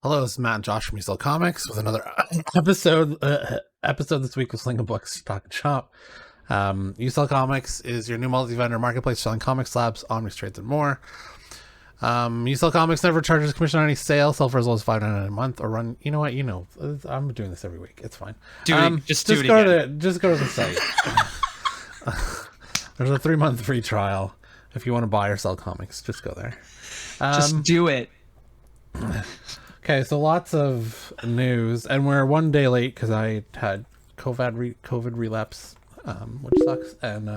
Hello, this is Matt and Josh from Yousellcomics with another episode this week of Slingin Books, Talkin Shop. Yousellcomics is your new multi-vendor marketplace selling comic slabs, omnis trades, and more. Yousellcomics never charges commission on any sale. Sell for as low as $5.99 a month, or run. You know what? I'm doing this every week. It's fine. Just go to the site. There's a 3-month free trial if you want to buy or sell comics. Just go there. Just do it. Okay, so lots of news, and we're 1 day late because I had COVID relapse, which sucks. And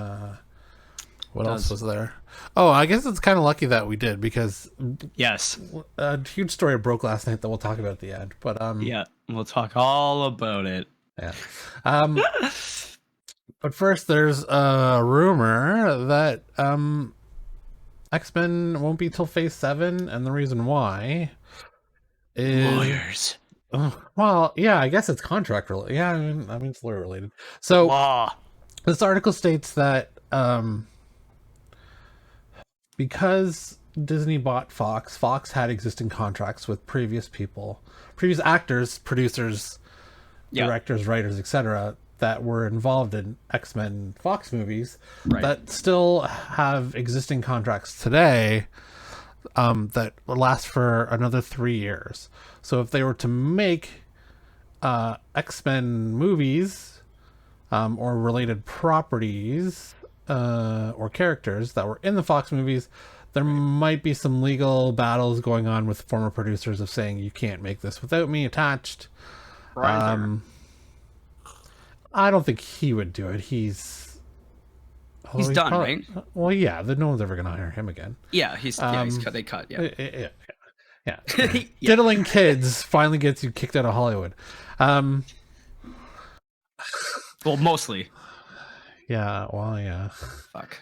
what else was there? Oh, I guess it's kind of lucky that we did, because yes, a huge story broke last night that we'll talk about at the end. But yeah, we'll talk all about it. Yeah. But first, there's a rumor that X-Men won't be till Phase 7, and the reason why is lawyers. Well, yeah, I guess it's contract related. Yeah, I mean it's lawyer related. So law. This article states that because Disney bought Fox had existing contracts with previous actors, producers, directors, writers, etc., that were involved in X-Men Fox movies, that still have existing contracts today that will last for another 3 years. So if they were to make X-Men movies or related properties or characters that were in the Fox movies, there might be some legal battles going on with former producers of saying, you can't make this without me attached. I don't think he would do it. He's done, right? Well, yeah, no one's ever gonna hire him again. Yeah, he's cut. They cut. Yeah. Diddling kids finally gets you kicked out of Hollywood. Well, mostly. Yeah. Well, yeah. Fuck.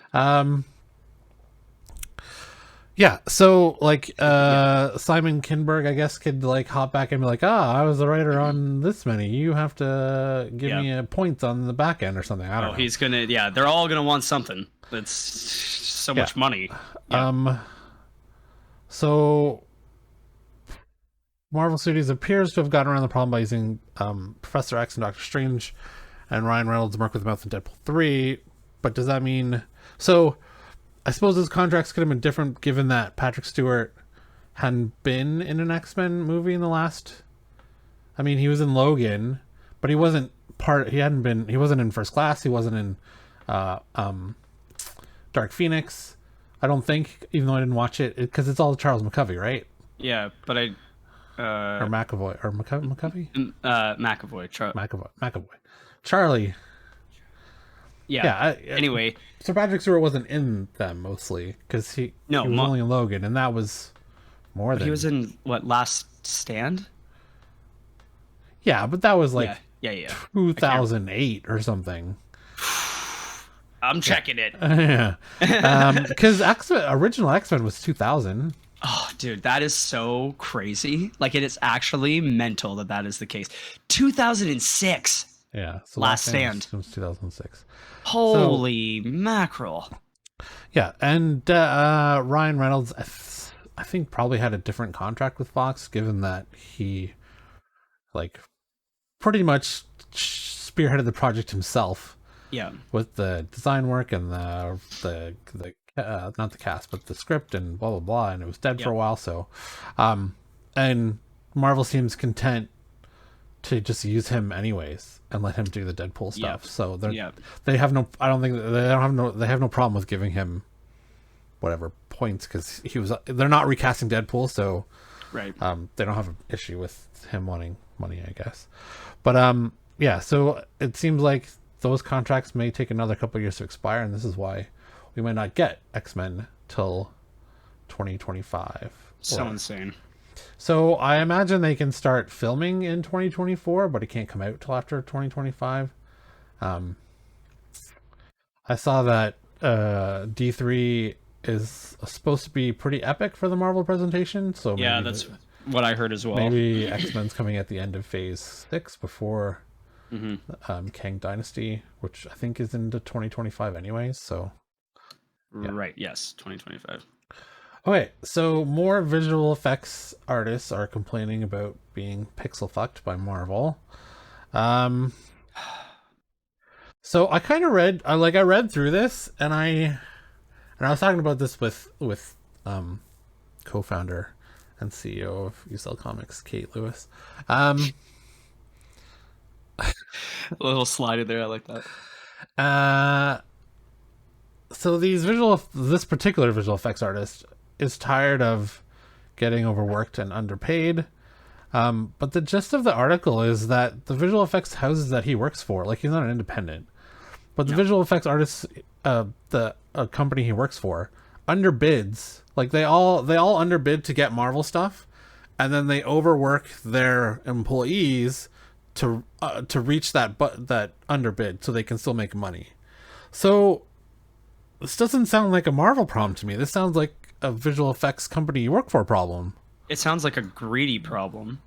Yeah. So, like, Simon Kinberg, I guess, could like hop back and be like, I was the writer on this many. You have to give me a point on the back end or something. I don't know. He's gonna. Yeah, they're all gonna want something. That's so much money. Yeah. So Marvel Studios appears to have gotten around the problem by using Professor X and Doctor Strange and Ryan Reynolds' Mark with the Mouth in Deadpool 3. But does that mean... So I suppose his contracts could have been different given that Patrick Stewart hadn't been in an X-Men movie in the last... I mean, he was in Logan, but he wasn't he wasn't in First Class. He wasn't in Dark Phoenix, I don't think, even though I didn't watch it, because it's all Charles McCovey, right? Yeah, but I... or McAvoy, or McCovey? McAvoy. Charlie. Yeah. Anyway, Sir Patrick Stewart wasn't in them mostly because he was only in Logan, and that was more than... He was in what, Last Stand? Yeah, but that was like 2008 or something. I'm checking it. Yeah, because original X-Men was 2000. Oh, dude, that is so crazy. Like, it is actually mental that is the case. 2006. Yeah. So Last Stand. It was 2006. Holy mackerel. Yeah. And Ryan Reynolds, I think, probably had a different contract with Fox, given that he, like, pretty much spearheaded the project himself. Yeah. With the design work and the not the cast, but the script and blah blah blah, and it was dead for a while. So, and Marvel seems content to just use him anyways and let him do the Deadpool stuff. So they have no. I don't think they have no problem with giving him whatever points because they're not recasting Deadpool, so they don't have an issue with him wanting money, I guess. But yeah. So it seems like those contracts may take another couple of years to expire, and this is why we might not get X-Men till 2025. So insane. So I imagine they can start filming in 2024, but it can't come out till after 2025. I saw that D3 is supposed to be pretty epic for the Marvel presentation. So yeah, that's what I heard as well. Maybe X-Men's coming at the end of Phase 6 before Kang Dynasty, which I think is into 2025 anyways. So. Yeah. Right. Yes. 2025. Okay, so more visual effects artists are complaining about being pixel fucked by Marvel. Um, so I kind of read, I read through this, and I was talking about this with um co-founder and CEO of Yousellcomics, Kate Lewis. Um, A little slide in there. I like that. uh, so this particular visual effects artist is tired of getting overworked and underpaid. But the gist of the article is that the visual effects houses that he works for, like he's not an independent, but the visual effects artists, the company he works for, underbids. Like they all underbid to get Marvel stuff, and then they overwork their employees to reach that underbid so they can still make money. So this doesn't sound like a Marvel problem to me. This sounds like a visual effects company you work for problem. It sounds like a greedy problem.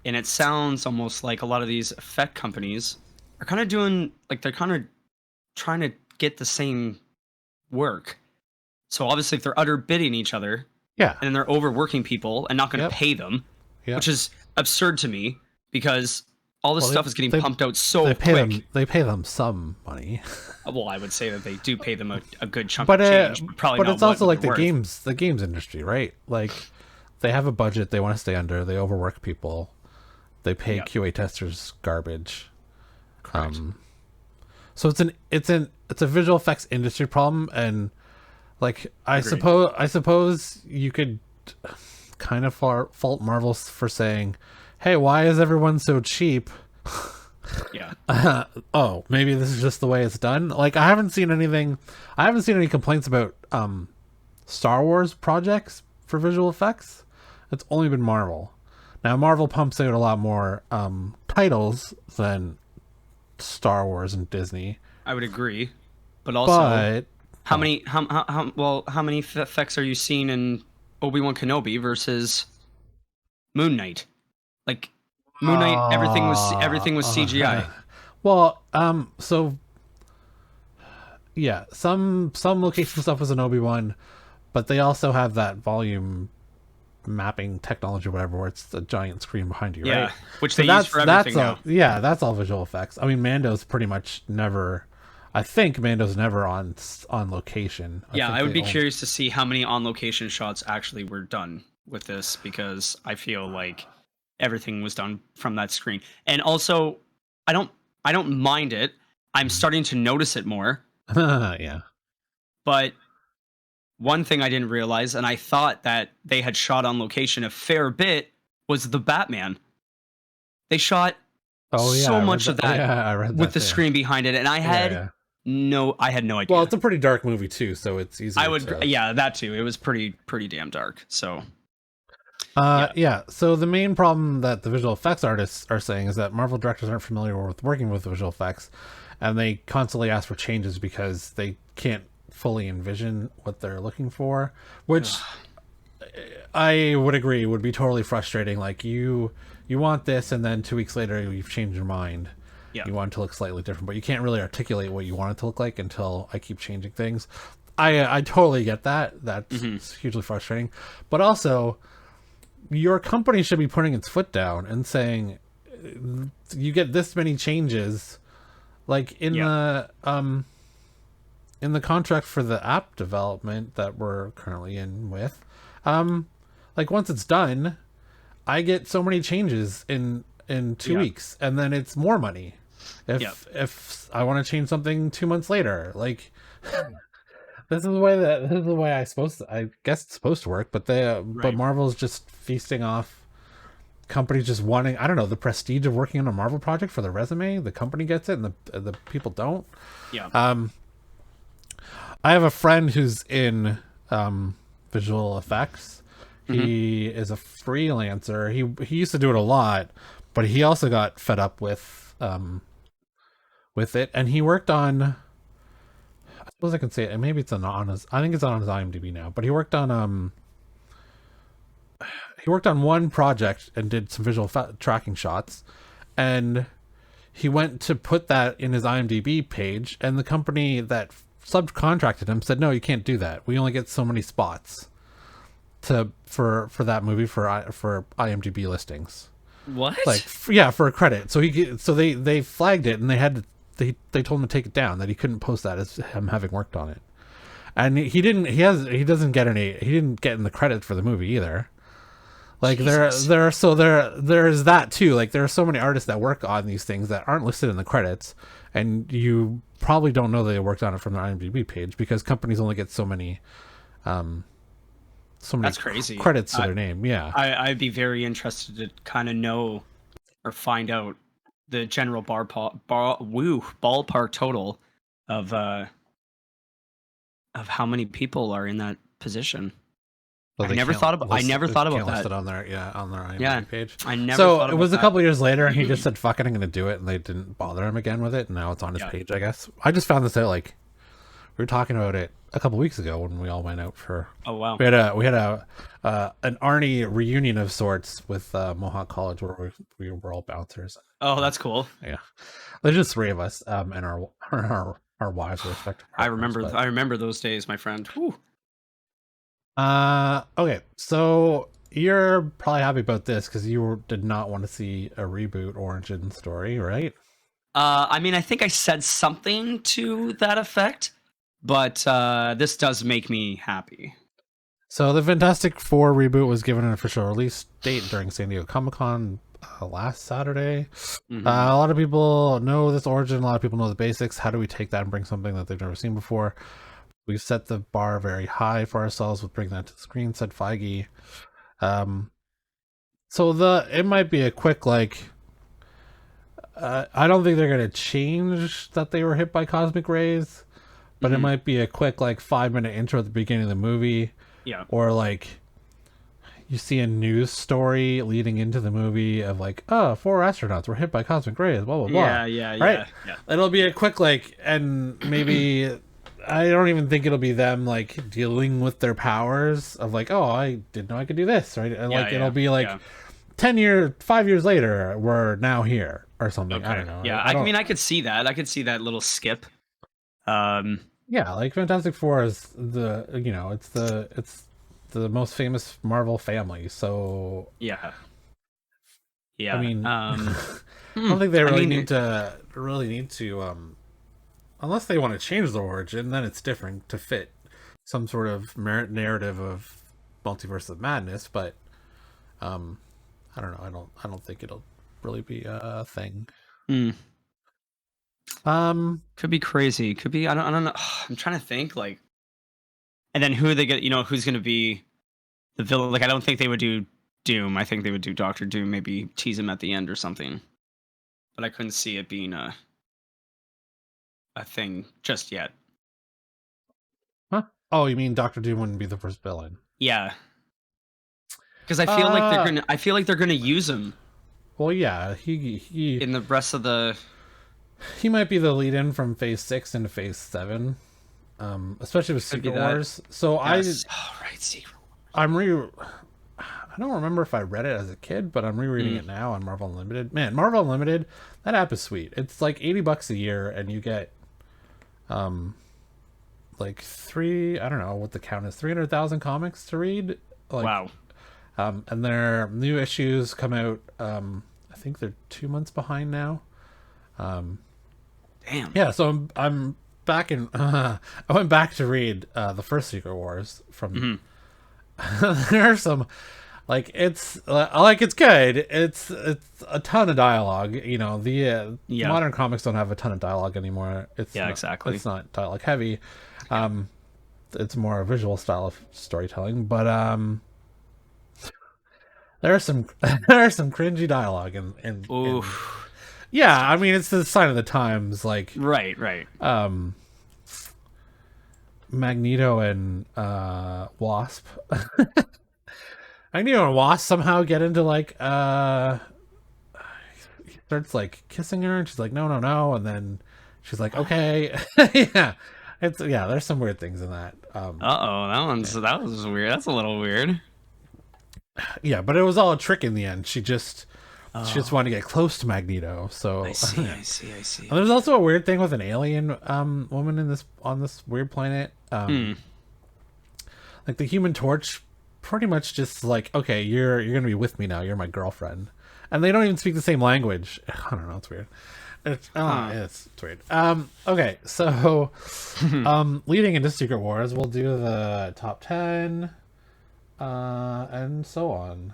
And it sounds almost like a lot of these effect companies are kind of doing, like, they're kind of trying to get the same work. So obviously, if they're underbidding each other, Yeah, and they're overworking people and not going to Yep. pay them, Yep. which is absurd to me because all this Well, stuff is getting pumped out so they pay quick. them. They pay them some money, Well, I would say that they do pay them a good chunk but of change. Probably but not it's also what like they're worth. the games industry, right? Like they have a budget they want to stay under. They overwork people. They pay Yep. QA testers garbage. Correct. So it's a visual effects industry problem, and like Agreed. I suppose you could kind of fault Marvel for saying, "Hey, why is everyone so cheap?" Yeah. Oh, maybe this is just the way it's done. Like I haven't seen any complaints about Star Wars projects for visual effects. It's only been Marvel. Now Marvel pumps out a lot more titles than Star Wars and Disney, I would agree. But also, but how many how many effects are you seeing in Obi-Wan Kenobi versus Moon Knight? Like Moon Knight, everything was CGI. Well, so yeah, some location stuff was an Obi-Wan, but they also have that volume mapping technology or whatever, where it's the giant screen behind you, Yeah, right? which So they use for everything now. Yeah, that's all visual effects. I mean, Mando's pretty much never. I think Mando's never on location. Yeah, think I would they be only- curious to see how many on-location shots actually were done with this because I feel like everything was done from that screen. And also, I don't mind it. I'm starting to notice it more. Yeah. But one thing I didn't realize, and I thought that they had shot on location a fair bit, was the Batman. They shot Oh yeah. so much of that Yeah, I read that with the too. screen behind it, and I had Yeah. I had no idea. Well, it's a pretty dark movie too, so it's easy. I would, yeah, that too. It was pretty damn dark. So Yeah. So the main problem that the visual effects artists are saying is that Marvel directors aren't familiar with working with visual effects, and they constantly ask for changes because they can't fully envision what they're looking for, which I would agree would be totally frustrating. Like you want this, and then 2 weeks later you've changed your mind. yeah, You want it to look slightly different, but you can't really articulate what you want it to look like until I keep changing things. I totally get that. That's hugely frustrating. But also, your company should be putting its foot down and saying, you get this many changes. Like in the contract for the app development that we're currently in with, like once it's done, I get so many changes in 2 weeks, and then it's more money. If I want to change something 2 months later, like this is the way I guess it's supposed to work, but but Marvel's just feasting off companies just wanting, I don't know, the prestige of working on a Marvel project for the resume. The company gets it and the people don't. yeah, I have a friend who's in visual effects. He is a freelancer. He used to do it a lot, but he also got fed up with it, and he worked on, I suppose I can say it, and maybe it's on his, I think it's on his IMDb now, but he worked on one project and did some visual tracking shots, and he went to put that in his IMDb page, and the company that subcontracted him said, no, you can't do that. We only get so many spots. for that movie for IMDb listings. What? Like for a credit. So they flagged it and they told him to take it down, that he couldn't post that as him having worked on it. And he didn't get in the credits for the movie either. Like Jesus. there is that too. Like there are so many artists that work on these things that aren't listed in the credits, and you probably don't know they worked on it from their IMDb page, because companies only get so many That's crazy. credits to their name. Yeah. I'd be very interested to kind of know or find out the general ballpark total of how many people are in that position. Well, I never thought about that. Listed on their IMDb Yeah, page. I never So thought it was about a couple years later, and he just said, "Fuck it, I'm gonna do it," and they didn't bother him again with it. And now it's on his page, I guess. I just found this out, like, we were talking about it a couple weeks ago when we all went out for. Oh wow. We had an Arnie reunion of sorts with Mohawk College, where we were all bouncers. Oh, that's cool. Yeah, there's just three of us, and our wives were respective. I remember those days, my friend. Whew. Okay, so you're probably happy about this because you did not want to see a reboot origin story, right? I mean, I think I said something to that effect, but this does make me happy. So the Fantastic Four reboot was given an official release date during San Diego Comic-Con last Saturday. Mhm. A lot of people know this origin. A lot of people know the basics. How do we take that and bring something that they've never seen before? We've set the bar very high for ourselves with bringing that to the screen, said Feige. So it might be a quick, like, I don't think they're going to change that they were hit by cosmic rays, but it might be a quick, like, 5-minute intro at the beginning of the movie. Yeah. Or, like, you see a news story leading into the movie of, like, 4 astronauts were hit by cosmic rays, blah, blah, blah. Yeah. Right? Yeah. It'll be a quick, like, and maybe... I don't even think it'll be them, like, dealing with their powers of, like, oh, I didn't know I could do this, right? And it'll be like 5 years later, we're now here or something. Okay. I don't know. Yeah, I mean, I could see that. I could see that little skip. Yeah, like Fantastic Four is it's the most famous Marvel family. So yeah. I mean, I don't think they need to unless they want to change the origin, then it's different to fit some sort of narrative of Multiverse of Madness. But I don't know. I don't think it'll really be a thing. Could be crazy. Could be. I don't know. I'm trying to think, like, and then who they get. Who's going to be the villain? Like, I don't think they would do Doom. I think they would do Doctor Doom. Maybe tease him at the end or something. But I couldn't see it being a thing just yet. Huh? Oh, you mean Doctor Doom wouldn't be the first villain? Yeah. Because I feel like they're gonna use him. Well, yeah, he in the rest of the. He might be the lead-in from Phase 6 into Phase 7, especially with Secret Wars. So Secret Wars. I don't remember if I read it as a kid, but I'm rereading it now on Marvel Unlimited. Man, Marvel Unlimited, that app is sweet. It's like $80 a year, and you get, like I don't know what the count is, 300,000 comics to read. Like, wow. And their new issues come out. I think they're 2 months behind now. Damn. Yeah, so I'm back in. I went back to read the first Secret Wars from. There are some. Like it's good. It's a ton of dialogue. The modern comics don't have a ton of dialogue anymore. Exactly. It's not dialogue heavy. It's more a visual style of storytelling. But there's some cringy dialogue and yeah. I mean, it's the sign of the times. Like right. Magneto and Wasp. Magneto and Wasp somehow get into like he starts like kissing her and she's like no, and then she's like okay. Yeah, there's some weird things in that. That was weird. That's a little weird. Yeah, but it was all a trick in the end. She just wanted to get close to Magneto. So I see. And there's also a weird thing with an alien woman on this weird planet. Like the Human Torch pretty much just like, okay, you're gonna be with me now. You're my girlfriend, and they don't even speak the same language. I don't know. It's weird. It's weird. Okay, so leading into Secret Wars, we'll do the top 10, and so on.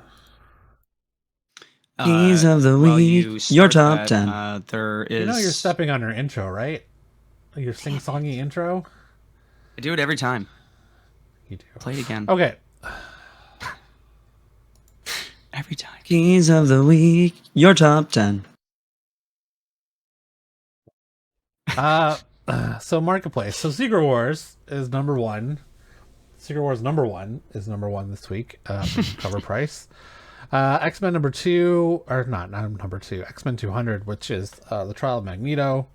Keys of the week. Your top 10. There is. You know you're stepping on your intro, right? Your sing-songy intro. I do it every time. You do. Play it again. Okay. Every time. Keys of the week. Your top 10. So Marketplace. So Secret Wars is number one. Secret Wars number one is number one this week. COVR Price. XMen number 2, or not number 2. XMen 200, which is the trial of Magneto,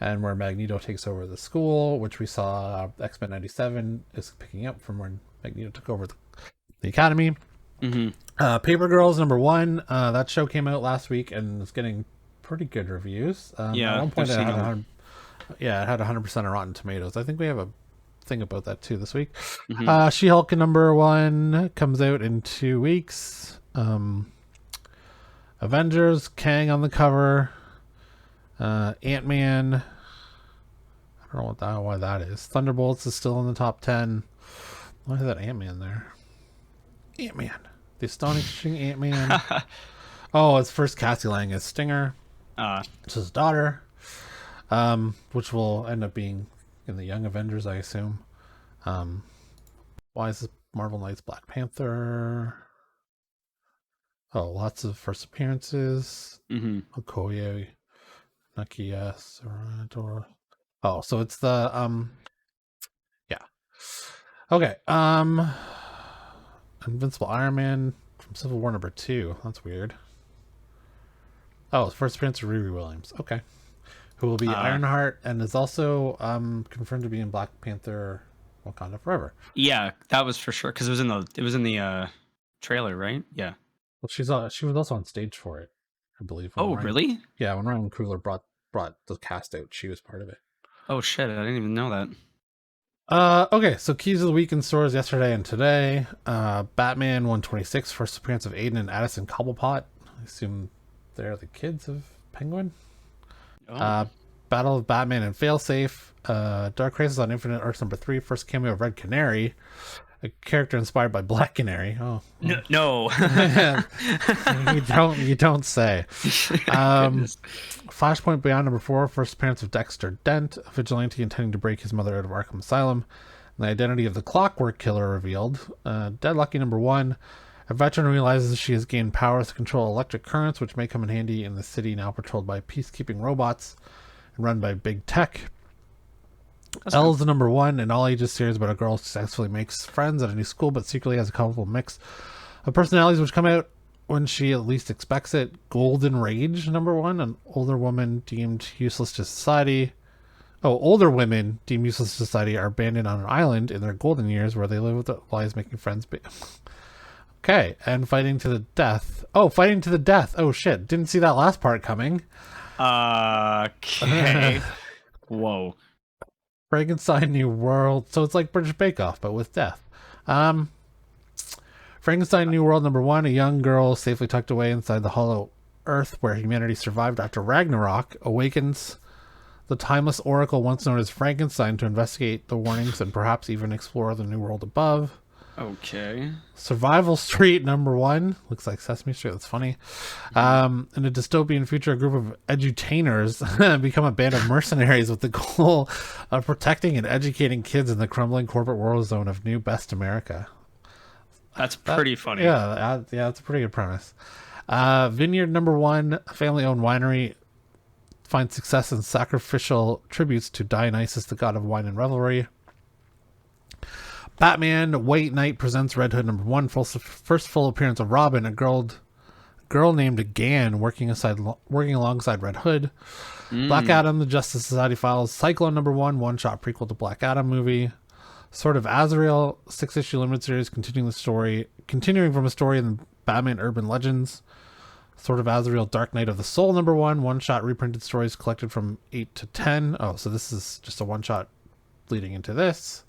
and where Magneto takes over the school, which we saw XMen 97 is picking up from when Magneto took over the academy. Paper Girls number 1. That show came out last week and is getting pretty good reviews. At one point it had 100% of Rotten Tomatoes. I think we have a thing about that too this week. She-Hulk number 1 comes out in 2 weeks. Avengers, Kang on the cover. Ant-Man, I don't know why that is. Thunderbolts is still in the top 10. Why is that Ant-Man there? Ant-Man, the astonishing Ant-Man. Oh, his first Cassie Lang is Stinger. It's his daughter, which will end up being in the Young Avengers, I assume. Why is this Marvel Knights Black Panther? Oh, lots of first appearances. Okoye, Nakia, Sarador. Oh, so it's the yeah. Okay. Invincible Iron Man from Civil War number 2. That's weird. Oh, first appearance of Riri Williams. Okay. Who will be Ironheart and is also confirmed to be in Black Panther Wakanda Forever. Yeah, that was for sure because it was in the trailer, right? Yeah. Well, she was also on stage for it, I believe. Really? Yeah, when Ryan Coogler brought the cast out, she was part of it. Oh shit! I didn't even know that. Okay, so keys of the week in stores yesterday and today. Batman 126, first appearance of Aiden and Addison Cobblepot. I assume they're the kids of Penguin. Battle of Batman and Failsafe. Dark Crisis on Infinite Earths number 3, first cameo of Red Canary, a character inspired by Black Canary. Oh no. you don't say. Flashpoint Beyond number 4, first appearance of Dexter Dent, a vigilante intending to break his mother out of Arkham Asylum. And the identity of the Clockwork Killer revealed. Dead Lucky number 1, a veteran realizes she has gained powers to control electric currents, which may come in handy in the city now patrolled by peacekeeping robots and run by big tech. L's the number 1, an all-ages series about a girl who successfully makes friends at a new school, but secretly has a colorful mix of personalities which come out when she at least expects it. Golden Rage number 1, an older woman deemed useless to society. Older women deemed useless to society are abandoned on an island in their golden years where they live with their lives making friends. Okay, and Fighting to the Death. Oh, Fighting to the Death. Oh shit, didn't see that last part coming. Okay. Whoa. Frankenstein New World. So it's like British Bake Off, but with death. Frankenstein New World number 1, a young girl safely tucked away inside the hollow earth where humanity survived after Ragnarok awakens the timeless oracle once known as Frankenstein to investigate the warnings and perhaps even explore the new world above. Okay. Survival Street number 1. Looks like Sesame Street. That's funny. In a dystopian future, a group of edutainers become a band of mercenaries with the goal of protecting and educating kids in the crumbling corporate war zone of New Best America. That's pretty funny. Yeah, it's a pretty good premise. Vineyard number 1, a family-owned winery finds success in sacrificial tributes to Dionysus, the god of wine and revelry. Batman White Knight presents Red Hood number 1, first full appearance of Robin, a girl named Gan working alongside Red Hood. Black Adam, the Justice Society Files, Cyclone number 1, one-shot prequel to Black Adam movie. Sword of Azrael, 6-issue limited series continuing from a story in Batman Urban Legends. Sword of Azrael, Dark Knight of the Soul number 1, one-shot reprinted stories collected from 8 to 10. Oh, so this is just a one-shot leading into this.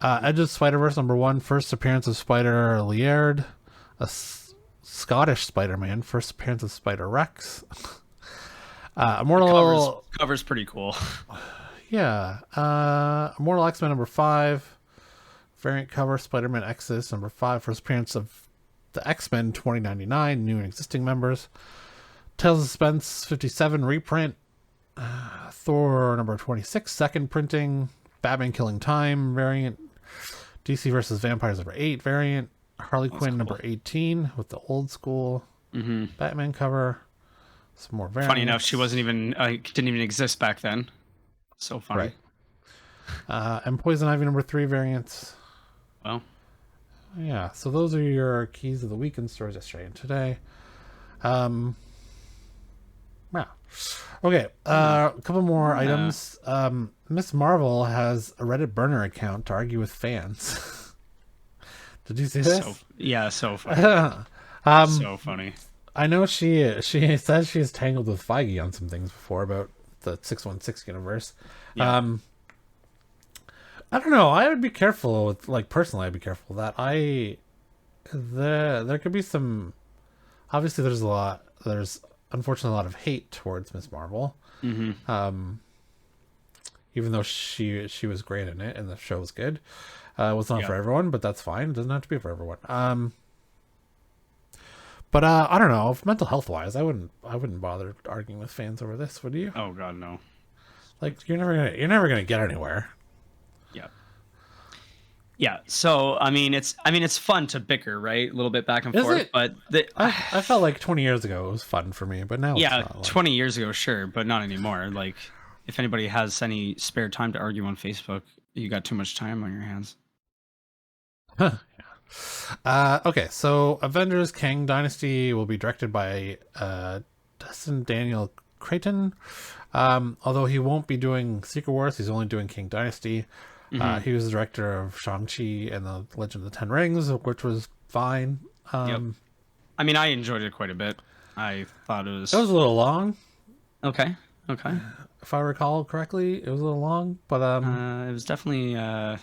Edge of Spider-Verse #1, first appearance of Spider Laird, Scottish Spider-Man, first appearance of Spider-Rex. Immortal cover's pretty cool. Yeah. Immortal X-Men #5, variant cover Spider-Man Exodus #5, first appearance of the X-Men 2099, new and existing members. Tales of Suspense 57 reprint. Thor #26, second printing. Batman Killing Time variant. DC vs. Vampires #8 variant. Harley Quinn cool. #18 with the old school Batman cover. Some more variants. Funny enough, she wasn't even didn't even exist back then. So funny. Right. And Poison Ivy #3 variants. Well, yeah. So those are your keys of the week in stores yesterday and today. Yeah. Okay. A couple more items. Miss Marvel has a Reddit burner account to argue with fans. Did you see this? So funny. So funny. I know she says she's tangled with Feige on some things before about the 616 universe. Yeah. I don't know. I would be careful with, like, personally, I'd be careful with that. There could be some. Obviously, there's unfortunately a lot of hate towards Miss Marvel. Even though she was great in it and the show was good. It was not for everyone, but that's fine. It doesn't have to be for everyone. But I don't know. Mental health wise, I wouldn't bother arguing with fans over this. Would you? Oh God, no. Like you're never gonna get anywhere. Yeah. So I mean, it's fun to bicker, right? A little bit back and forth. But I felt like 20 years ago it was fun for me, but now it's not, like... 20 yeyears ago, sure, but not anymore. Like, if anybody has any spare time to argue on Facebook, you got too much time on your hands. Okay, so Avengers King Dynasty will be directed by Dustin Daniel Creighton. Although he won't be doing Secret Wars, he's only doing King Dynasty. He was the director of Shang-Chi and the Legend of the Ten Rings, which was fine. I mean, I enjoyed it quite a bit. I thought it was... It was a little long. Okay. If I recall correctly, it was a little long, but... it was definitely... I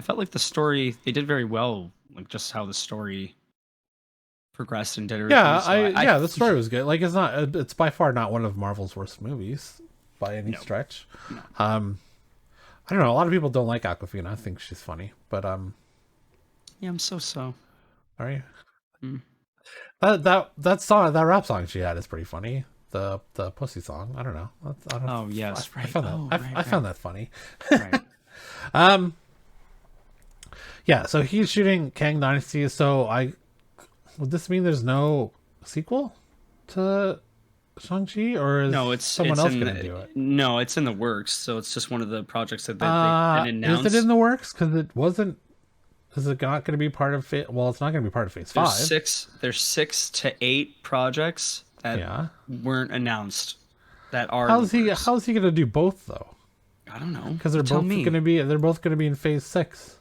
felt like the story, they did very well, like just how the story progressed and did everything. Yeah, the story was good. Like, it's by far not one of Marvel's worst movies by any stretch. No. I don't know. A lot of people don't like Awkwafina. I think she's funny, but yeah, I'm so. Are you? That song, that rap song she had is pretty funny. The pussy song. I don't know. Oh yes, I found that. I found that funny. Right. Yeah. So he's shooting Kang Dynasty. So would this mean there's no sequel to Shang-Chi, or is someone else going to do it? No, it's in the works, so it's just one of the projects that they announced. Is it in the works? Because it wasn't. Is it not going to be part of Phase? Well, it's not going to be part of Phase 5. There's 6 to 8 projects that weren't announced. That are. How's he going to do both though? I don't know. Because they're both going to be in Phase 6.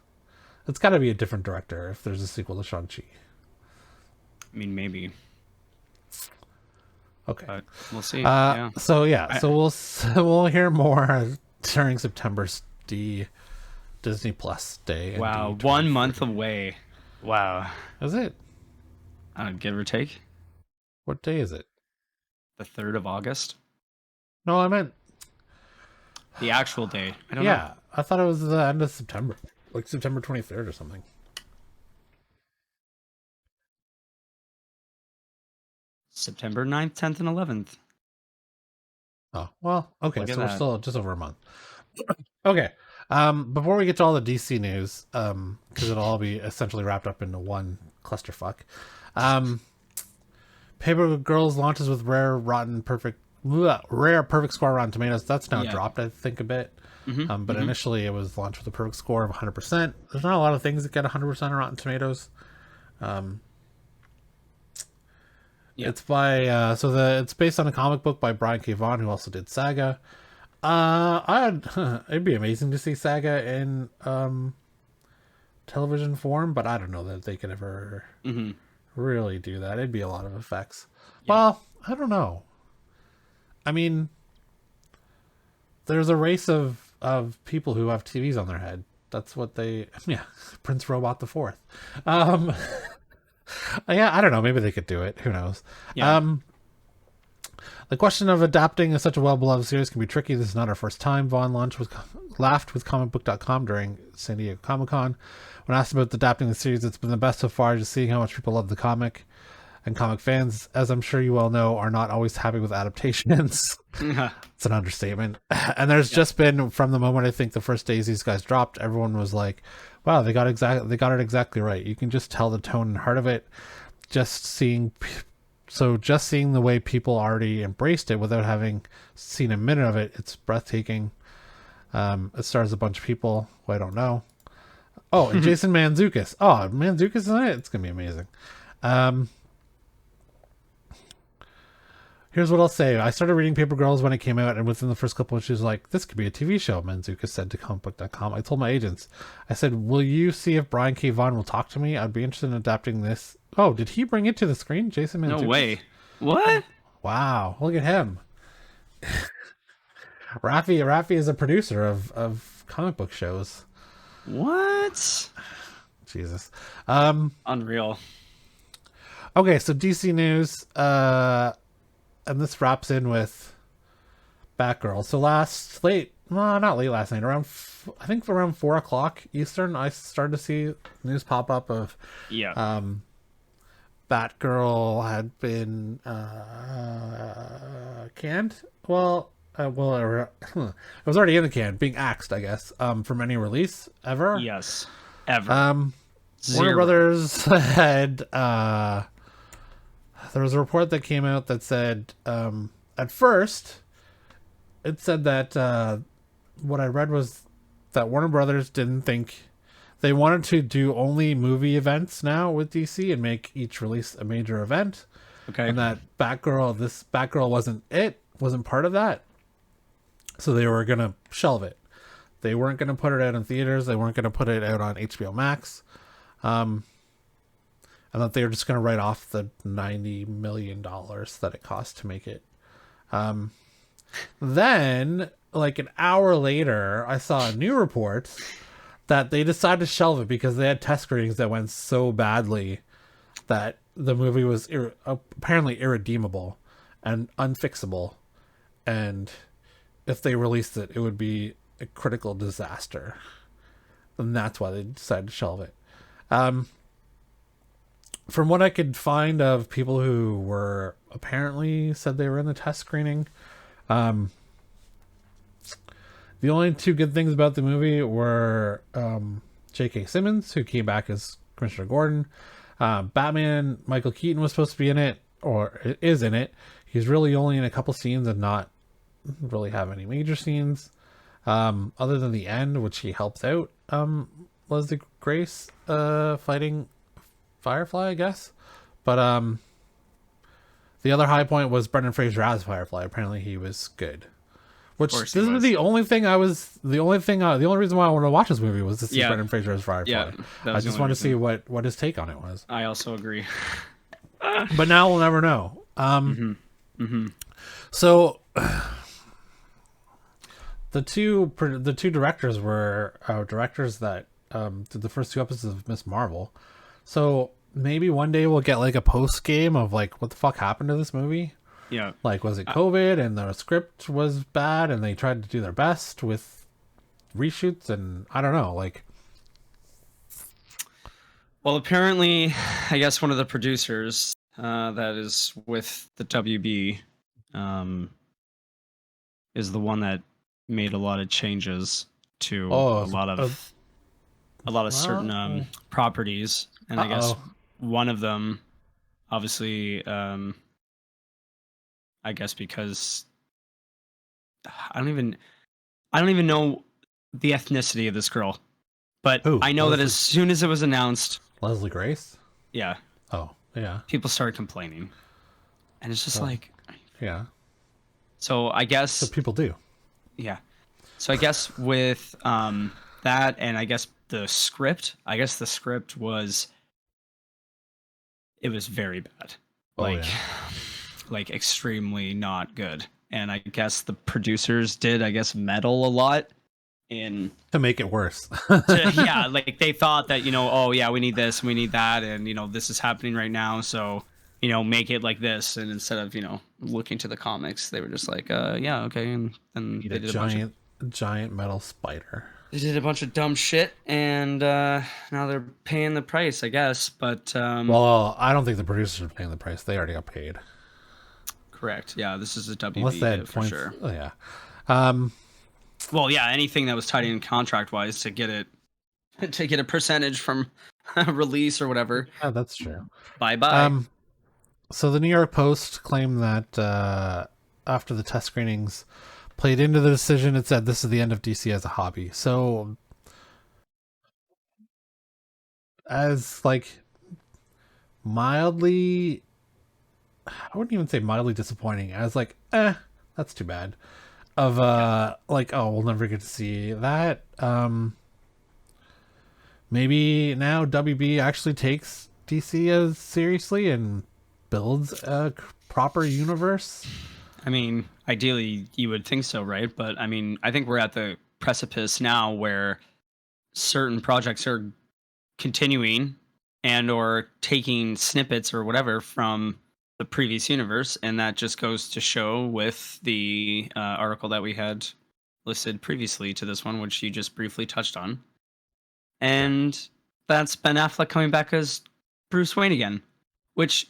It's got to be a different director if there's a sequel to Shang-Chi. I mean, maybe. Okay, but we'll see. So we'll hear more during September's Disney Plus Day. Wow, 1 month away. Wow, is it? Give or take. What day is it? The 3rd of August. No, I meant the actual day. I don't know. Yeah, I thought it was the end of September, like September 23rd or something. September 9th, 10th, and 11th. Oh, well, okay, so we're still just over a month. Okay, before we get to all the DC news, because it'll all be essentially wrapped up into one clusterfuck, Paper Girls launches with rare perfect score Rotten Tomatoes. That's now dropped, I think, a bit. But initially it was launched with a perfect score of 100%. There's not a lot of things that get 100% on Rotten Tomatoes. It's by it's based on a comic book by Brian K. Vaughan, who also did Saga. It'd be amazing to see Saga in television form, but I don't know that they could ever really do that. It'd be a lot of effects. Well, I don't know. I mean, there's a race of people who have TVs on their head. That's what they. Yeah, Prince Robot the Fourth. Yeah, I don't know. Maybe they could do it. Who knows? Yeah. The question of adapting such a well-beloved series can be tricky. This is not our first time. Vaughn laughed with comicbook.com during San Diego Comic-Con. When asked about adapting the series, it's been the best so far, just seeing how much people love the comic. And comic fans, as I'm sure you well know, are not always happy with adaptations. It's an understatement. And there's just been, from the moment I think the first days these guys dropped, everyone was like, wow, they got it exactly right. You can just tell the tone and heart of it. Just seeing the way people already embraced it without having seen a minute of it, it's breathtaking. It stars a bunch of people who I don't know. Oh, and Jason Mantzoukas. Oh, Mantzoukas is in it? It's going to be amazing. Here's what I'll say. I started reading Paper Girls when it came out, and within the first couple of issues, like, this could be a TV show, Mantzoukas said to comicbook.com. I told my agents, I said, will you see if Brian K. Vaughan will talk to me? I'd be interested in adapting this. Oh, did he bring it to the screen? Jason Mantzoukas? No way. What? Wow. Look at him. Raffi is a producer of comic book shows. What? Jesus. Unreal. Okay, so DC news, and this wraps in with Batgirl. So not late last night, around 4 o'clock Eastern, I started to see news pop up of Batgirl had been canned. It was already in the can, being axed, I guess, from any release ever. Yes, ever. Warner Brothers had there was a report that came out that said at first it said that what I read was that Warner Brothers didn't think they wanted to do only movie events now with DC and make each release a major event. Okay. And that Batgirl wasn't part of that. So they were going to shelve it. They weren't going to put it out in theaters. They weren't going to put it out on HBO Max. And that they were just going to write off the $90 million that it cost to make it. Then, like an hour later, I saw a new report that they decided to shelve it because they had test screenings that went so badly that the movie was apparently irredeemable and unfixable. And if they released it, it would be a critical disaster. And that's why they decided to shelve it. From what I could find of people who were apparently said they were in the test screening, the only two good things about the movie were J.K. Simmons, who came back as Commissioner Gordon. Batman, Michael Keaton was supposed to be in it, or is in it. He's really only in a couple scenes and not really have any major scenes. Other than the end, which he helps out Leslie Grace fighting Firefly, I guess. But the other high point was Brendan Fraser as Firefly. Apparently he was good. Which this is the only reason why I wanted to watch this movie was to see Brendan Fraser as Firefly. Yeah, I just wanted to see what his take on it was. I also agree. But now we'll never know. So the two directors were directors that did the first two episodes of Miss Marvel. So maybe one day we'll get like a post game of like what the fuck happened to this movie. Yeah. Like, was it COVID and the script was bad and they tried to do their best with reshoots, and I don't know, like. Well, apparently, I guess one of the producers that is with the WB is the one that made a lot of changes to a lot of certain properties, and I guess one of them, obviously, I guess because I don't even know the ethnicity of this girl, but I know that as soon as it was announced, Leslie Grace. Yeah. Oh, yeah. People started complaining, and it's just like, yeah. So I guess. So people do. Yeah. So I guess with that, and I guess the script. I guess the script was. It was very bad. Like extremely not good. And I guess the producers did, meddle a lot in to make it worse. yeah, like they thought that, oh yeah, we need this and we need that, and this is happening right now, so make it like this. And instead of looking to the comics, they were just like, yeah, okay, and they did a giant metal spider. They did a bunch of dumb shit, and now they're paying the price, I guess. But well, I don't think the producers are paying the price. They already got paid. Correct. Yeah, this is a WB for sure. Oh yeah. Well, yeah, anything that was tied in contract-wise to get a percentage from release or whatever. Yeah, that's true. Bye. So the New York Post claimed that after the test screenings played into the decision, it said this is the end of DC as a hobby. So as like mildly, I wouldn't even say mildly disappointing, as like, that's too bad. Of like, oh, we'll never get to see that. Maybe now WB actually takes DC as seriously and builds a proper universe. I mean, ideally you would think so, right? But I mean, I think we're at the precipice now where certain projects are continuing and or taking snippets or whatever from the previous universe, and that just goes to show with the article that we had listed previously to this one, which you just briefly touched on, and that's Ben Affleck coming back as Bruce Wayne again, which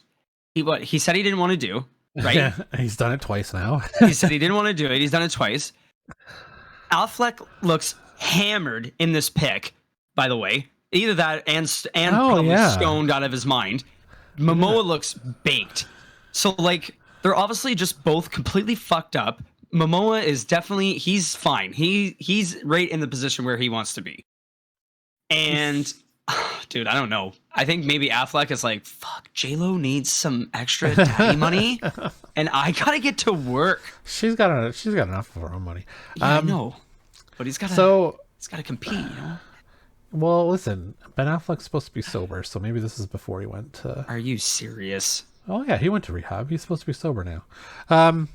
he said he didn't want to do, right? Yeah, he's done it twice now. He said he didn't want to do it. He's done it twice. Affleck looks hammered in this pic, by the way. Either that and probably stoned out of his mind. Momoa looks baked. So, like, they're obviously just both completely fucked up. Momoa is definitely, he's fine. He's right in the position where he wants to be. And, dude, I don't know. I think maybe Affleck is like, fuck, J-Lo needs some extra daddy money, and I gotta get to work. She's got enough of her own money. Yeah, I know. But he's gotta compete, Well, listen, Ben Affleck's supposed to be sober, so maybe this is before he went to... Are you serious? Oh, yeah, he went to rehab. He's supposed to be sober now.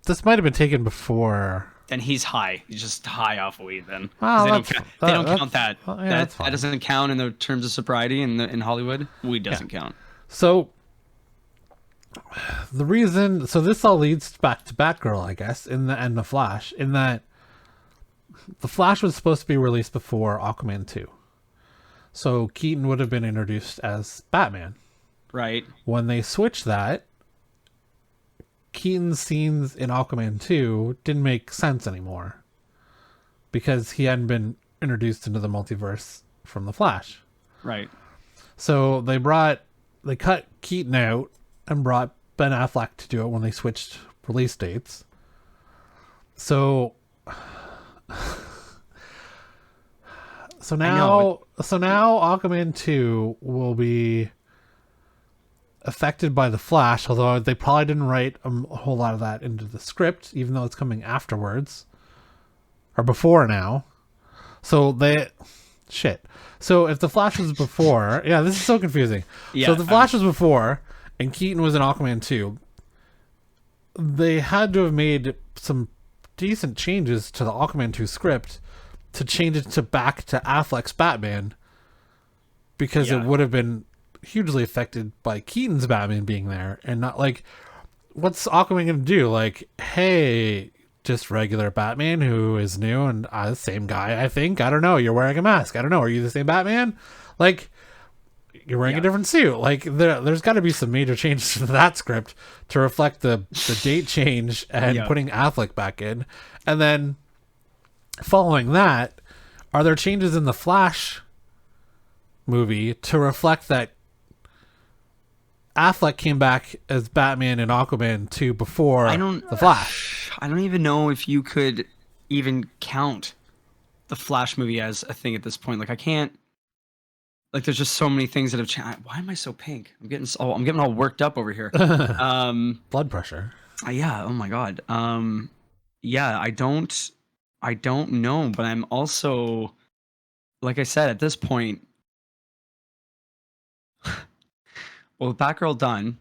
This might have been taken before... Then he's high. He's just high off weed, then. Oh, they don't count that. Well, yeah, that doesn't count in the terms of sobriety in Hollywood. Weed doesn't count. So, the reason... So this all leads back to Batgirl, I guess, and the Flash, in that the Flash was supposed to be released before Aquaman 2. So Keaton would have been introduced as Batman. Right. When they switched that, Keaton's scenes in Aquaman 2 didn't make sense anymore. Because he hadn't been introduced into the multiverse from the Flash. Right. So they cut Keaton out and brought Ben Affleck to do it when they switched release dates. So... So now Aquaman 2 will be affected by the Flash, although they probably didn't write a whole lot of that into the script, even though it's coming afterwards. Or before now. So if the Flash was before... Yeah, this is so confusing. Yeah, so if the Flash was before, and Keaton was in Aquaman 2, they had to have made some decent changes to the Aquaman 2 script to change it back to Affleck's Batman, because it would have been hugely affected by Keaton's Batman being there, and not like, what's Aquaman gonna do? Like, hey, just regular Batman who is new and same guy, I think. I don't know. You're wearing a mask. I don't know. Are you the same Batman? Like, you're wearing a different suit. Like, there's got to be some major changes to that script to reflect the date change and putting Affleck back in, and then. Following that, are there changes in the Flash movie to reflect that Affleck came back as Batman in Aquaman 2 before the Flash? I don't even know if you could even count the Flash movie as a thing at this point. Like, I can't. Like, there's just so many things that have changed. Why am I so pink? I'm getting all worked up over here. Blood pressure. Yeah. Oh my God. Yeah. I don't know, but I'm also, like I said, at this point, well, Batgirl done.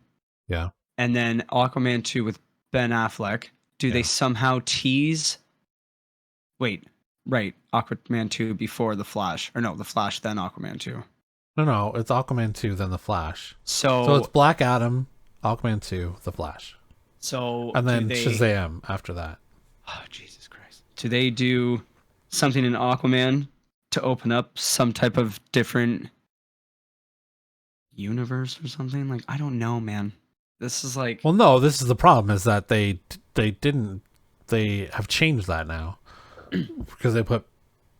Yeah. And then Aquaman 2 with Ben Affleck. Do they somehow tease? Wait, Right, Aquaman 2 before the Flash, or no, the Flash then Aquaman 2. No, it's Aquaman 2 then the Flash. So So it's Black Adam, Aquaman 2, the Flash, so and then do they, Shazam after that. oh Jesus Christ, do they do something in Aquaman to open up some type of different universe or something? Like, I don't know, man. This is like, Well, no, this is the problem is that they have changed that now because they put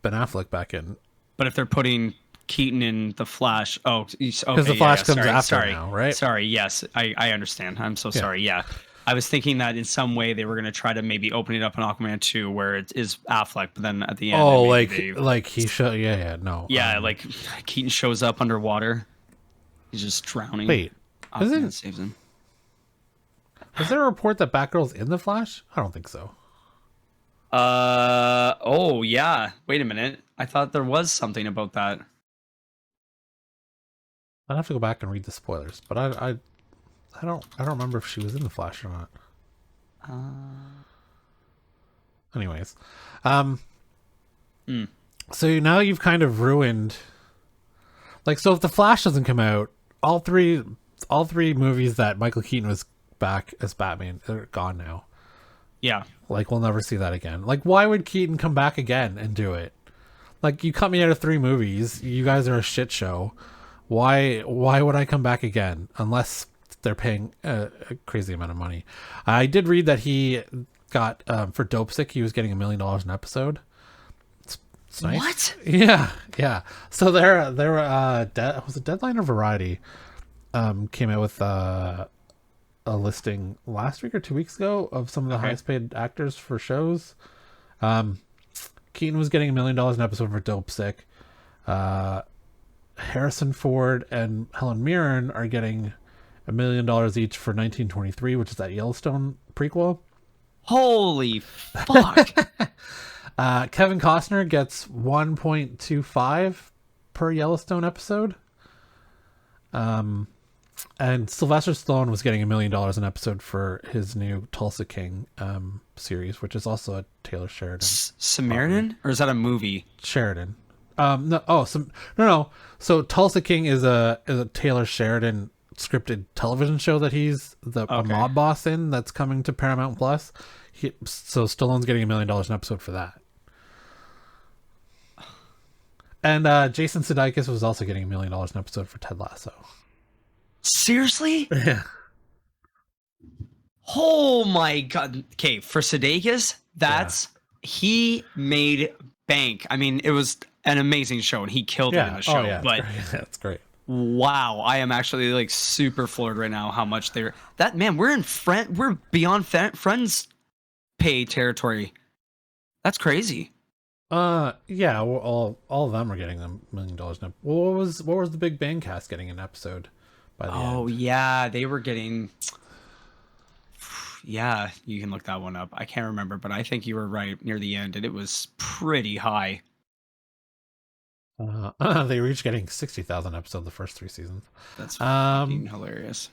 Ben Affleck back in. but if they're putting Keaton in the Flash, okay, Because the Flash comes after now, right? Sorry, yes, I understand. I'm so sorry. Yeah. I was thinking that in some way they were going to try to maybe open it up in Aquaman 2 where it is Affleck, but then at the end, Oh, maybe like he show, no, like Keaton shows up underwater. He's just drowning. wait, Aquaman saves him. is there a report that Batgirl's in the Flash? I don't think so. Oh yeah. Wait a minute. I thought there was something about that. I'd have to go back and read the spoilers, but I don't remember if she was in the Flash or not. Anyways, so now you've kind of ruined. Like, so if the Flash doesn't come out, all three movies that Michael Keaton was back as Batman are gone now. Yeah. Like, we'll never see that again. Like, why would Keaton come back again and do it? Like, you cut me out of 3 movies. You guys are a shit show. Why would I come back again? Unless they're paying a crazy amount of money. I did read that he got, for Dope Sick, he was getting $1 million an episode. It's nice. What? Yeah. So there was a Deadline or Variety came out with a listing last week or 2 weeks ago of some of the highest paid actors for shows. Keaton was getting $1 million an episode for Dope Sick. Harrison Ford and Helen Mirren are getting $1 million each for 1923, which is that Yellowstone prequel. Holy fuck. Kevin Costner gets 1.25 per Yellowstone episode. And Sylvester Stallone was getting $1 million an episode for his new Tulsa King series, which is also a Taylor Sheridan. Samaritan? Or is that a movie? Sheridan. No. So Tulsa King is a Taylor Sheridan scripted television show that he's a mob boss in that's coming to Paramount Plus. So Stallone's getting $1 million an episode for that. And Jason Sudeikis was also getting $1 million an episode for Ted Lasso. Seriously? Yeah. Oh my god. Okay, for Sudeikis, he made bank. I mean, it was an amazing show and he killed it in the show. But that's great. Wow, I am actually like super floored right now how much we're beyond Friends pay territory. That's crazy. Yeah, all of them are getting $1 million. What was the Big Bang cast getting an episode by the end? Oh yeah, they were getting. Yeah, you can look that one up. I can't remember, but I think you were right near the end, and it was pretty high. They were each getting 60,000 episodes the first 3 seasons. That's fucking hilarious.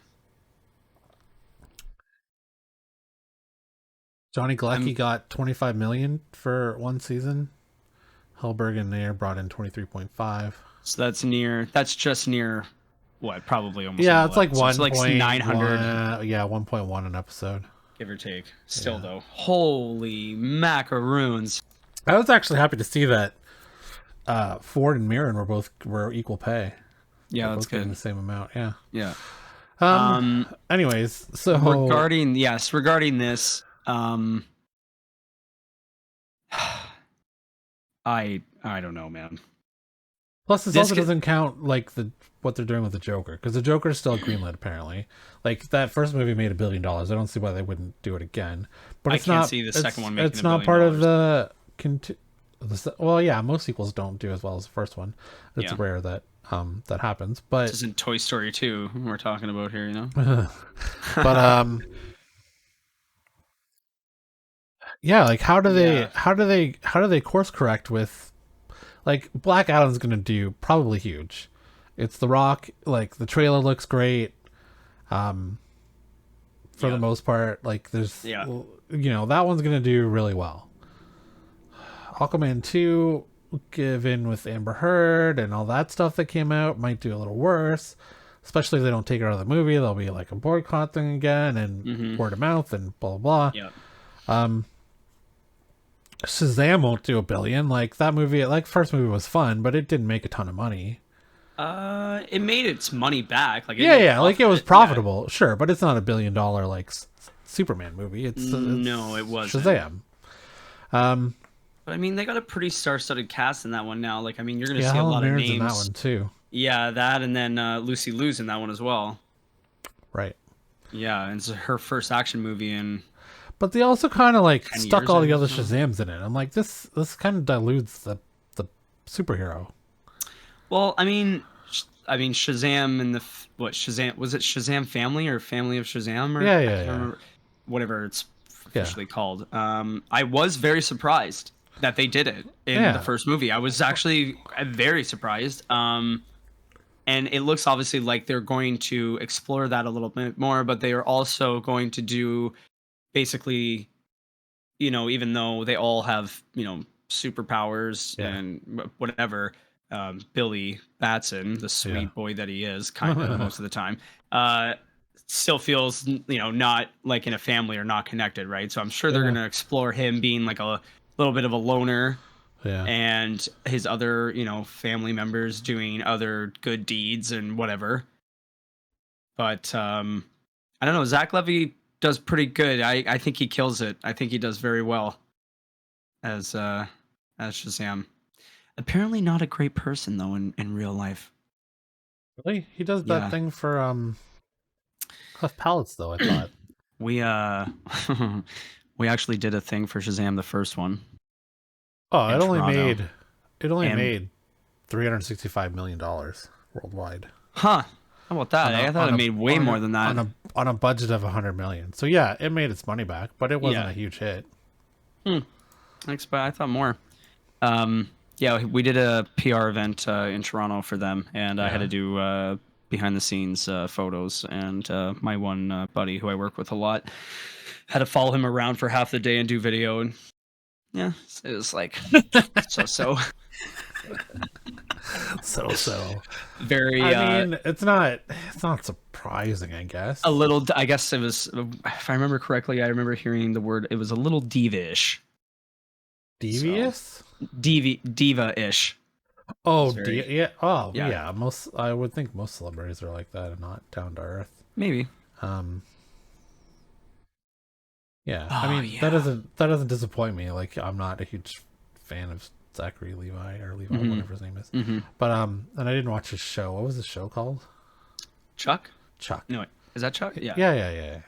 Johnny Galecki got 25 million for 1 season. Hellberg and Nair brought in 23.5. So that's just near what? Probably almost. Yeah, it's like 1. So it's like 900. Yeah, 1.1 an episode. Give or take. Still though. Holy macaroons. I was actually happy to see that Ford and Mirren were equal pay. Yeah, They're that's both getting good. the same amount. Yeah. Yeah. Anyways, so regarding this, I don't know, man. Plus, this also doesn't count like what they're doing with the Joker, because the Joker is still greenlit apparently. Like that first movie made $1 billion. I don't see why they wouldn't do it again. But it's I can't not, see the second one making it's $1 not billion. part of the. Well, yeah, most sequels don't do as well as the first one. It's rare that that happens. But this isn't Toy Story 2 we're talking about here, you know. But yeah, like how do they course correct with, like, Black Adam's gonna do probably huge. It's The Rock. Like, the trailer looks great. For the most part, like, there's that one's gonna do really well. Aquaman 2, given with Amber Heard and all that stuff that came out, might do a little worse. Especially if they don't take her out of the movie, there'll be like a boycott thing again and word of mouth and blah blah blah. Yeah. Shazam won't do $1 billion. Like that movie, like first movie was fun, but it didn't make a ton of money. It made its money back. Like like it was profitable, sure, but it's not $1 billion like Superman movie. It's no, it wasn't. Shazam. But I mean, they got a pretty star-studded cast in that one now. Like, I mean, you're gonna see a Helen lot of Mirren's names in that one too. Yeah, that, and then Lucy Liu's in that one as well. Right. Yeah, and it's her first action movie in. But they also kind of like 10 stuck years, all I the other guess. Shazams in it. I'm like, this kind of dilutes the superhero. Well, I mean, Shazam and Shazam, was it Shazam Family or Family of Shazam? Or, Yeah, I can't remember, whatever it's officially called. I was very surprised that they did it in the first movie. I was actually very surprised. And it looks obviously like they're going to explore that a little bit more, but they are also going to do basically, even though they all have, superpowers and whatever, Billy Batson, the sweet boy that he is, kind of most of the time, still feels, not like in a family or not connected, right? So I'm sure they're going to explore him being like a little bit of a loner. Yeah. And his other, family members doing other good deeds and whatever. But I don't know. Zach Levy does pretty good. I think he kills it. I think he does very well as Shazam. Apparently not a great person though in real life. Really? He does that thing for cleft palates though, I thought. We we actually did a thing for Shazam, the first one. Oh, it only made $365 million worldwide. Huh. How about that? I thought it made way more than that. On a budget of $100 million. So yeah, it made its money back, but it wasn't a huge hit. Thanks, but I thought more. Yeah, we did a PR event in Toronto for them, and I had to do behind the scenes photos, and my one buddy who I work with a lot had to follow him around for half the day and do video, and yeah, it was like so very I mean, it's not surprising, I guess. a little. I guess it was, if I remember correctly, I remember hearing the word, it was a little diva-ish. Devious? Diva-ish. Oh, very, yeah. Oh, yeah. I would think most celebrities are like that and not down to earth. Maybe. Yeah. I mean, that doesn't disappoint me. Like, I'm not a huge fan of Zachary Levi or Levi, whatever his name is. But and I didn't watch his show. What was the show called? Chuck. No, wait. Is that Chuck? Yeah. Yeah.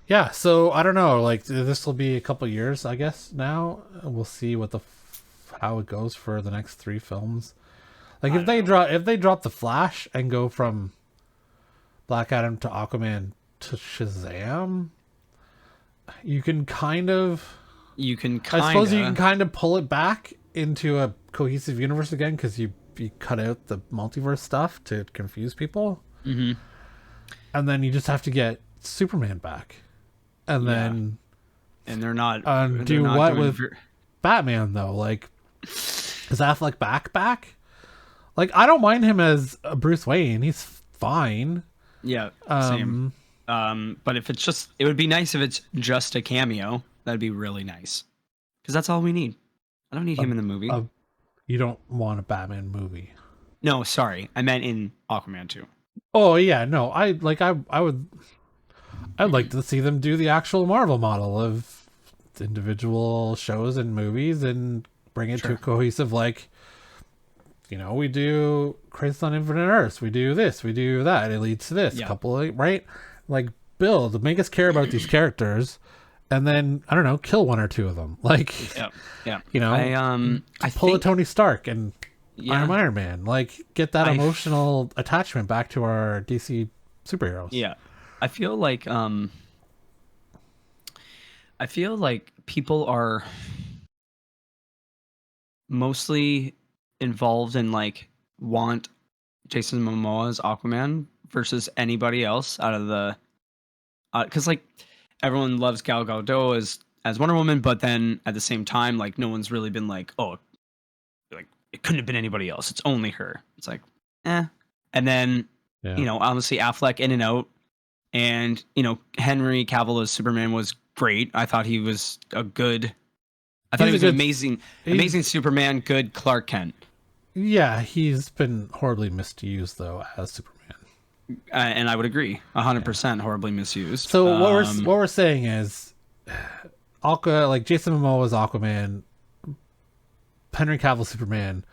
Yeah. So I don't know. Like, this will be a couple years, I guess. Now we'll see how it goes for the next 3 films. Like, if they drop the Flash and go from Black Adam to Aquaman to Shazam, you can kind of. I suppose you can kind of pull it back into a cohesive universe again, because you cut out the multiverse stuff to confuse people. And then you just have to get Superman back, and then they're not do what with Batman though? Like, is Affleck back? Like, I don't mind him as a Bruce Wayne. He's fine. Yeah. Same. But if it's just, it would be nice if it's just a cameo. That'd be really nice, because that's all we need. I don't need him in the movie. You don't want a Batman movie? No, sorry, I meant in Aquaman 2. Oh yeah, no. I'd like to see them do the actual Marvel model of individual shows and movies and bring it to a cohesive, like, we do Crisis on Infinite Earths, we do this, we do that, it leads to this couple of, right? Like, make us care about these characters, and then, I don't know, kill 1 or 2 of them. Like, I pull a Tony Stark and I'm Iron Man. Like, get that emotional attachment back to our DC superheroes. Yeah. I feel like people are mostly involved in, like, want Jason Momoa as Aquaman versus anybody else out of the because, like, everyone loves Gal Gadot as Wonder Woman, but then at the same time, like no one's really been like, oh, like it couldn't have been anybody else. It's only her. It's like, eh. And then honestly, Affleck in and out, and Henry Cavill as Superman was great. I thought he was a good. I thought he was an amazing Superman. Good Clark Kent. Yeah, he's been horribly misused though as Superman. And I would agree, 100% horribly misused. So what we're saying is, like Jason Momoa is Aquaman, Henry Cavill Superman,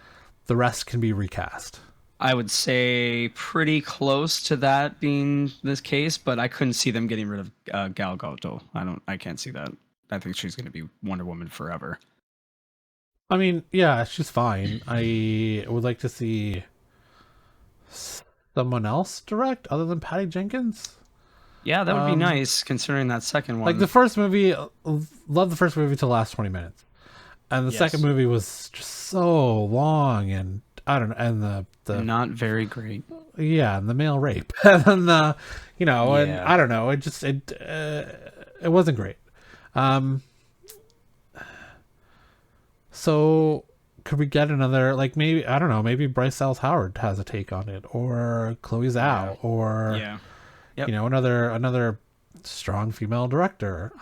the rest can be recast. I would say pretty close to that being this case, but I couldn't see them getting rid of Gal Gadot. I can't see that. I think she's going to be Wonder Woman forever. I mean, yeah, she's fine. I would like to see someone else direct other than Patty Jenkins. Yeah, that would be nice considering that second one. Like the first movie, love the first movie till the last 20 minutes. And the second movie was just so long and I don't know, and the not very great. Yeah, and the male rape. And then the and I don't know, it wasn't great. So could we get another, like, maybe, I don't know, maybe Bryce Dallas Howard has a take on it, or Chloe Zhao, or another strong female director.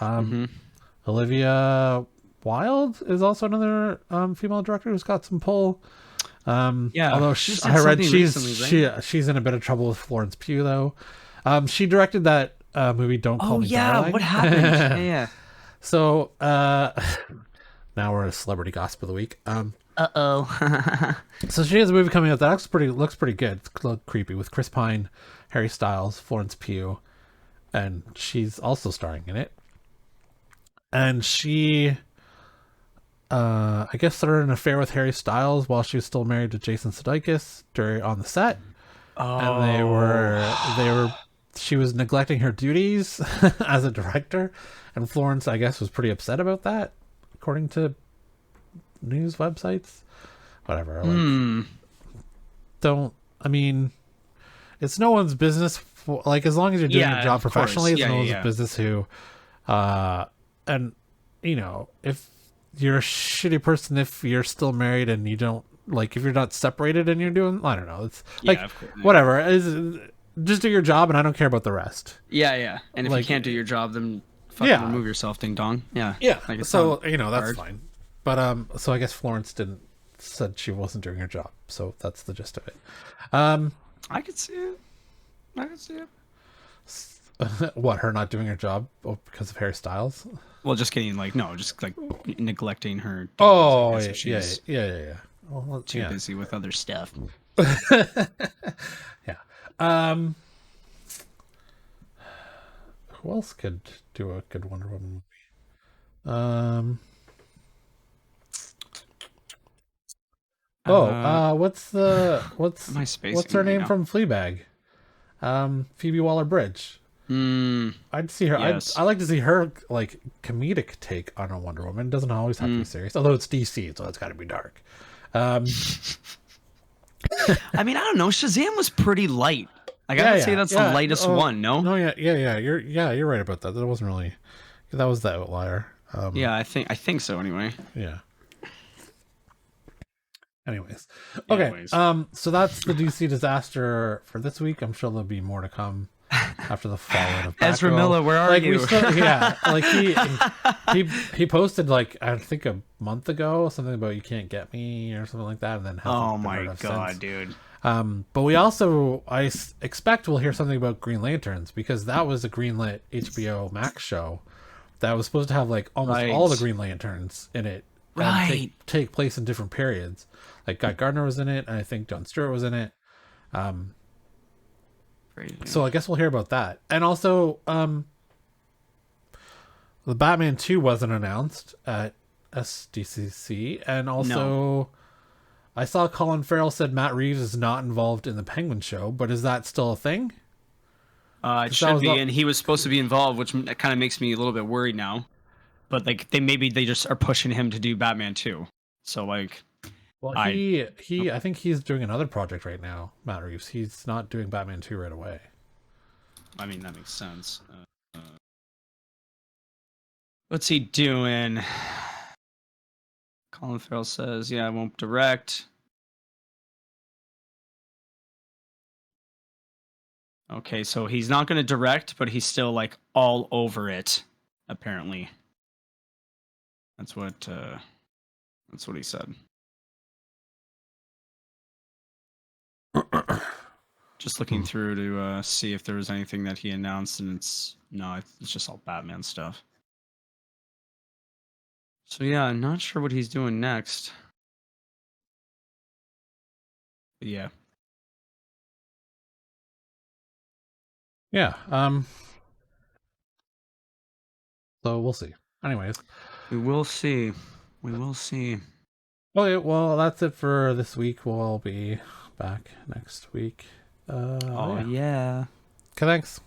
Olivia Wilde is also another female director who's got some pull. Although I read she's in a bit of trouble with Florence Pugh though. She directed that movie Don't Call Me Darling. What happened? yeah. So now we're at Celebrity Gossip of the Week. So she has a movie coming out that looks pretty good. It's a little creepy with Chris Pine, Harry Styles, Florence Pugh, and she's also starring in it. And she I guess started an affair with Harry Styles while she was still married to Jason Sudeikis on the set. And she was neglecting her duties as a director, and Florence, I guess, was pretty upset about that, according to news websites. Whatever. It's no one's business. As long as you're doing your job professionally, it's no one's business who, and if you're a shitty person if you're still married and you don't, like, if you're not separated and you're doing, I don't know, it's whatever, just do your job and I don't care about the rest. And if you can't do your job, then fucking remove yourself, ding dong. So that's fine, but so I guess Florence said she wasn't doing her job, so that's the gist of it. I could see it. What, her not doing her job because of Harry Styles? Well, just kidding. Just neglecting her. Oh, yeah. Well, too busy with other stuff. Yeah. Who else could do a good Wonder Woman movie? What's her name from Fleabag? Phoebe Waller-Bridge. I'd see her. Yes. I like to see her like comedic take on a Wonder Woman. It doesn't always have to be serious, although it's DC, so it's got to be dark. I don't know. Shazam was pretty light. I gotta say that's the lightest one. No. You're right about that. That wasn't really. That was the outlier. I think so. Anyway. Yeah. Anyways. Okay. So that's the DC disaster for this week. I'm sure there'll be more to come after the fallout of Batgirl. Ezra Miller, where are you? He posted, like, I think a month ago, something about "You Can't Get Me" or something like that, and then oh my god, dude. But we also, I expect we'll hear something about Green Lanterns, because that was a greenlit HBO Max show that was supposed to have like almost all the Green Lanterns in it, and take place in different periods. Like Guy Gardner was in it, and I think Jon Stewart was in it. So I guess we'll hear about that. And also, the Batman 2 wasn't announced at SDCC, and also I saw Colin Farrell said Matt Reeves is not involved in the Penguin show, but is that still a thing? It should be, and he was supposed to be involved, which kind of makes me a little bit worried now. But like they just are pushing him to do Batman 2. So like, well, I think he's doing another project right now, Matt Reeves. He's not doing Batman 2 right away. I mean, that makes sense. What's he doing? Colin Farrell says, yeah, I won't direct. Okay, so he's not going to direct, but he's still like all over it, apparently. That's what he said. Just looking through to see if there was anything that he announced, and it's just all Batman stuff. So yeah, I'm not sure what he's doing next. But yeah. Yeah. So we'll see. Anyways. We will see. We will see. Okay, well, that's it for this week. We'll be back next week. Yeah. Okay, thanks.